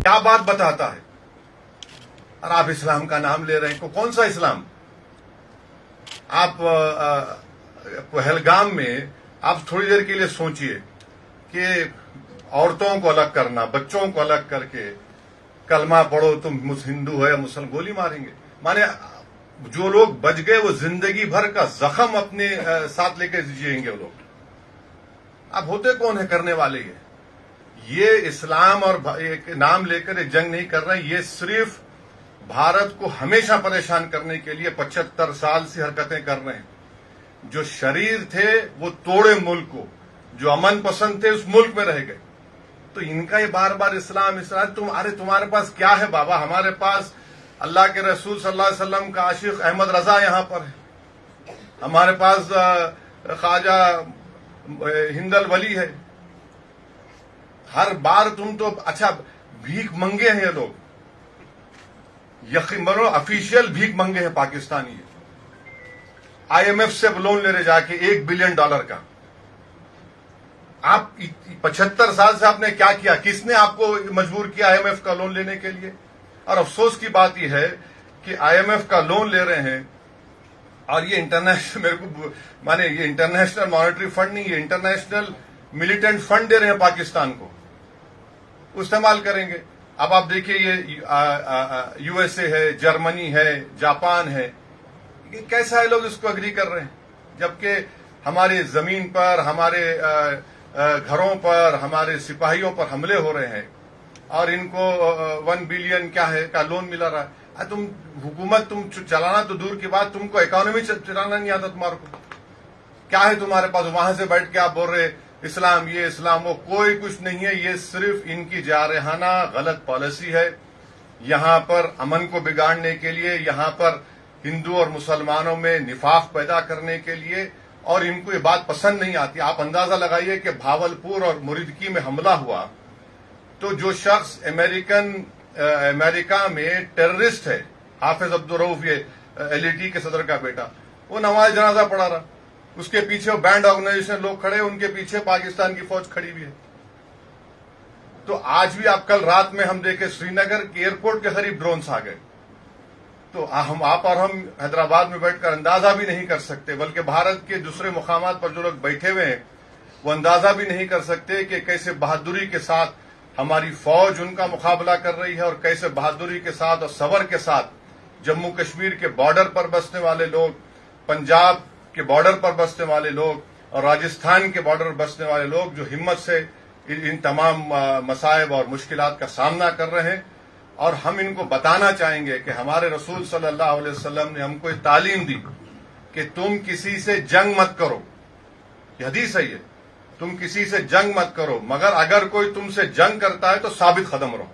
کیا بات بتاتا ہے؟ اور آپ اسلام کا نام لے رہے ہیں، کون سا اسلام؟ آپ پہلگام میں آپ تھوڑی دیر کے لیے سوچئے کہ عورتوں کو الگ کرنا، بچوں کو الگ کر کے کلمہ پڑھو تم ہندو ہو یا مسلم، گولی ماریں گے. مانے جو لوگ بچ گئے وہ زندگی بھر کا زخم اپنے ساتھ لے کے جئیں گے وہ لوگ. اب ہوتے کون ہیں کرنے والے؟ یہ اسلام اور نام لے کر جنگ نہیں کر رہے ہیں، یہ صرف بھارت کو ہمیشہ پریشان کرنے کے لیے 75 سال سے حرکتیں کر رہے ہیں. جو شریر تھے وہ توڑے ملک کو، جو امن پسند تھے اس ملک میں رہ گئے. تو ان کا یہ بار بار اسلام تمہارے پاس کیا ہے بابا؟ ہمارے پاس اللہ کے رسول صلی اللہ علیہ وسلم کا عاشق احمد رضا یہاں پر ہے، ہمارے پاس خواجہ ہندل ولی ہے. ہر بار تم تو اچھا بھیک منگے ہیں یہ لوگ، یقین بنو افیشیل بھیک منگے ہیں پاکستانی. IMF سے لون لے رہے جا کے $1 بلین کا. آپ 75 سال سے آپ نے کیا کیا؟ کس نے آپ کو مجبور کیا IMF کا لون لینے کے لیے؟ اور افسوس کی بات یہ ہے کہ IMF کا لون لے رہے ہیں اور یہ یہ انٹرنیشنل مانیٹری فنڈ نہیں، یہ انٹرنیشنل ملیٹنٹ فنڈ دے رہے ہیں پاکستان کو، استعمال کریں گے. اب آپ دیکھیے یہ USA ہے، جرمنی ہے، جاپان ہے، کیسا ہے لوگ اس کو اگری کر رہے ہیں؟ جبکہ ہماری زمین پر، ہمارے گھروں پر، ہمارے سپاہیوں پر حملے ہو رہے ہیں اور ان کو 1 بلین کا لون ملا رہا ہے. تم حکومت تم چلانا تو دور کی بات، تم کو اکانومی چلانا نہیں آتا تمہارے کو. کیا ہے تمہارے پاس؟ وہاں سے بیٹھ کے آپ بول رہے اسلام یہ اسلام وہ، کوئی کچھ نہیں ہے. یہ صرف ان کی جارحانہ غلط پالیسی ہے. یہاں پر امن کو بگاڑنے کے لیے، یہاں پر ہندو اور مسلمانوں میں نفاق پیدا کرنے کے لیے، اور ان کو یہ بات پسند نہیں آتی. آپ اندازہ لگائیے کہ بھاولپور اور مریدکی میں حملہ ہوا تو جو شخص امریکہ میں ٹیررسٹ ہے، حافظ عبدالرؤف، یہ LAT کے صدر کا بیٹا، وہ نماز جنازہ پڑھا رہا. اس کے پیچھے وہ بینڈ آرگنائزیشن لوگ کھڑے، ان کے پیچھے پاکستان کی فوج کھڑی ہوئی ہے. تو آج بھی آپ کل رات میں ہم دیکھے سری نگر کے ایئرپورٹ کے قریب ڈرونز آ گئے. تو آپ اور ہم حیدرآباد میں بیٹھ کر اندازہ بھی نہیں کر سکتے، بلکہ بھارت کے دوسرے مقامات پر جو لوگ بیٹھے ہوئے ہیں وہ اندازہ بھی نہیں کر سکتے کہ کیسے بہادری کے ساتھ ہماری فوج ان کا مقابلہ کر رہی ہے، اور کیسے بہادری کے ساتھ اور صبر کے ساتھ جموں کشمیر کے بارڈر پر بسنے والے لوگ، پنجاب کے بارڈر پر بسنے والے لوگ اور راجستھان کے بارڈر پر بسنے والے لوگ جو ہمت سے ان تمام مصائب اور مشکلات کا سامنا کر رہے ہیں. اور ہم ان کو بتانا چاہیں گے کہ ہمارے رسول صلی اللہ علیہ وسلم نے ہم کو یہ تعلیم دی کہ تم کسی سے جنگ مت کرو. یہ حدیث ہے، یہ تم کسی سے جنگ مت کرو، مگر اگر کوئی تم سے جنگ کرتا ہے تو ثابت قدم رہو.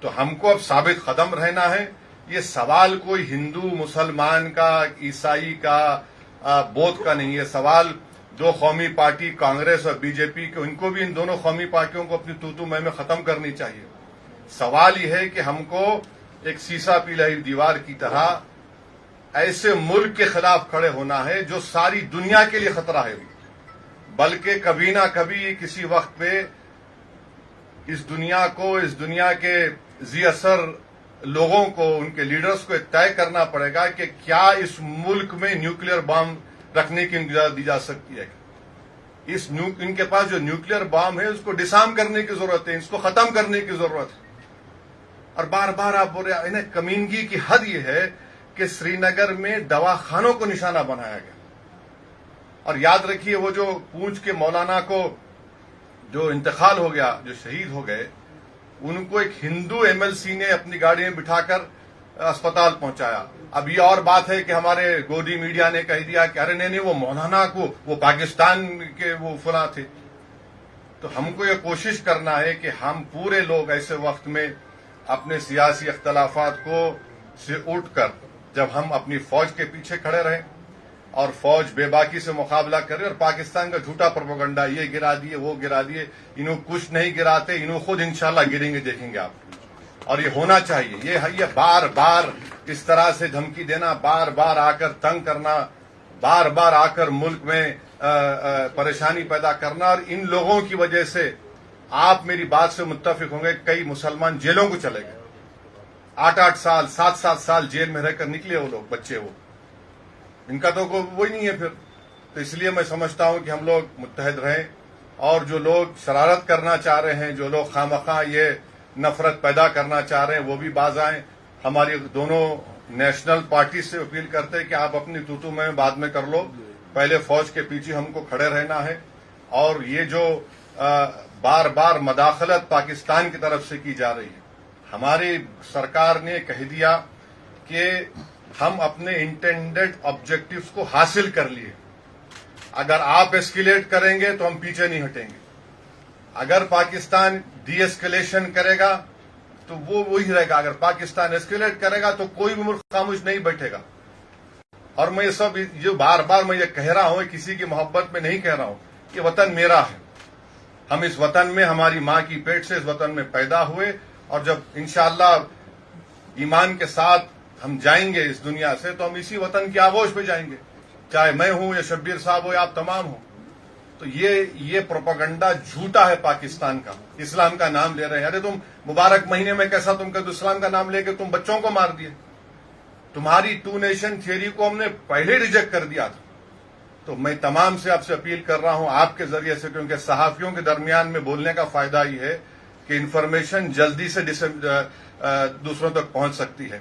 تو ہم کو اب ثابت قدم رہنا ہے. یہ سوال کوئی ہندو مسلمان کا، عیسائی کا، بودھ کا نہیں. یہ سوال دو قومی پارٹی کانگریس اور BJP کے، ان کو بھی، ان دونوں قومی پارٹیوں کو اپنی تو میں ختم کرنی چاہیے. سوال یہ ہے کہ ہم کو ایک سیسا پلائی دیوار کی طرح ایسے ملک کے خلاف کھڑے ہونا ہے جو ساری دنیا کے لیے خطرہ ہے، بلکہ کبھی نہ کبھی کسی وقت پہ اس دنیا کو، اس دنیا کے ذی اثر لوگوں کو، ان کے لیڈرز کو طے کرنا پڑے گا کہ کیا اس ملک میں نیوکلیر بام رکھنے کی اجازت دی جا سکتی ہے. ان کے پاس جو نیوکلیر بام ہے اس کو ڈسارم کرنے کی ضرورت ہے، اس کو ختم کرنے کی ضرورت ہے. اور بار بار آپ بول رہے ہیں، کمینگی کی حد یہ ہے کہ سری نگر میں دواخانوں کو نشانہ بنایا گیا. اور یاد رکھیے وہ جو پونچھ کے مولانا کو جو انتقال ہو گیا، جو شہید ہو گئے، ان کو ایک ہندو MLC نے اپنی گاڑی میں بٹھا کر اسپتال پہنچایا. اب یہ اور بات ہے کہ ہمارے گودی میڈیا نے کہہ دیا کہ ارے نہیں وہ مولانا کو، وہ پاکستان کے وہ فلاں تھے. تو ہم کو یہ کوشش کرنا ہے کہ ہم پورے لوگ ایسے وقت میں اپنے سیاسی اختلافات کو سے اٹھ کر جب ہم اپنی فوج کے پیچھے کھڑے رہیں اور فوج بے باکی سے مقابلہ کرے، اور پاکستان کا جھوٹا پروپیگنڈا یہ گرا دیے وہ گرا دیے، انہوں کچھ نہیں گراتے، انہوں خود انشاءاللہ گریں گے، دیکھیں گے آپ. اور یہ ہونا چاہیے. یہ بار بار اس طرح سے دھمکی دینا، بار بار آ کر تنگ کرنا، بار بار آ کر ملک میں پریشانی پیدا کرنا، اور ان لوگوں کی وجہ سے آپ میری بات سے متفق ہوں گے، کئی مسلمان جیلوں کو چلے گئے، 8-8 سال 7-7 سال جیل میں رہ کر نکلے وہ لوگ، بچے وہ، ان کا تو کوئی وہی نہیں ہے پھر. تو اس لیے میں سمجھتا ہوں کہ ہم لوگ متحد رہیں، اور جو لوگ شرارت کرنا چاہ رہے ہیں، جو لوگ خواہ یہ نفرت پیدا کرنا چاہ رہے ہیں، وہ بھی باز آئیں. ہماری دونوں نیشنل پارٹی سے اپیل کرتے ہیں کہ آپ اپنی توتو میں بعد میں کر لو، پہلے فوج کے پیچھے ہم کو کھڑے رہنا ہے. اور یہ جو بار بار مداخلت پاکستان کی طرف سے کی جا رہی ہے، ہماری سرکار نے کہہ دیا کہ ہم اپنے انٹینڈڈ آبجیکٹیوز کو حاصل کر لیے. اگر آپ ایسکیلیٹ کریں گے تو ہم پیچھے نہیں ہٹیں گے. اگر پاکستان ڈی ایسکیلیشن کرے گا تو وہ وہی رہے گا. اگر پاکستان ایسکیلیٹ کرے گا تو کوئی بھی ملک خاموش نہیں بیٹھے گا. اور میں یہ سب جو بار بار میں یہ کہہ رہا ہوں، کسی کی محبت میں نہیں کہہ رہا ہوں، کہ وطن میرا ہے. ہم اس وطن میں، ہماری ماں کی پیٹ سے اس وطن میں پیدا ہوئے، اور جب انشاءاللہ ایمان کے ساتھ ہم جائیں گے اس دنیا سے تو ہم اسی وطن کی آغوش پہ جائیں گے، چاہے میں ہوں یا شبیر صاحب ہو یا آپ تمام ہوں. تو یہ پروپیگنڈا جھوٹا ہے پاکستان کا. اسلام کا نام لے رہے ہیں. ارے تم مبارک مہینے میں کیسا تم کا اسلام کا نام لے کے تم بچوں کو مار دیے. تمہاری 2 نیشن تھیوری کو ہم نے پہلے ریجیکٹ کر دیا تھا. تو میں تمام سے آپ سے اپیل کر رہا ہوں آپ کے ذریعے سے، کیونکہ صحافیوں کے درمیان میں بولنے کا فائدہ یہ ہے کہ انفارمیشن جلدی سے دوسروں تک پہنچ سکتی ہے.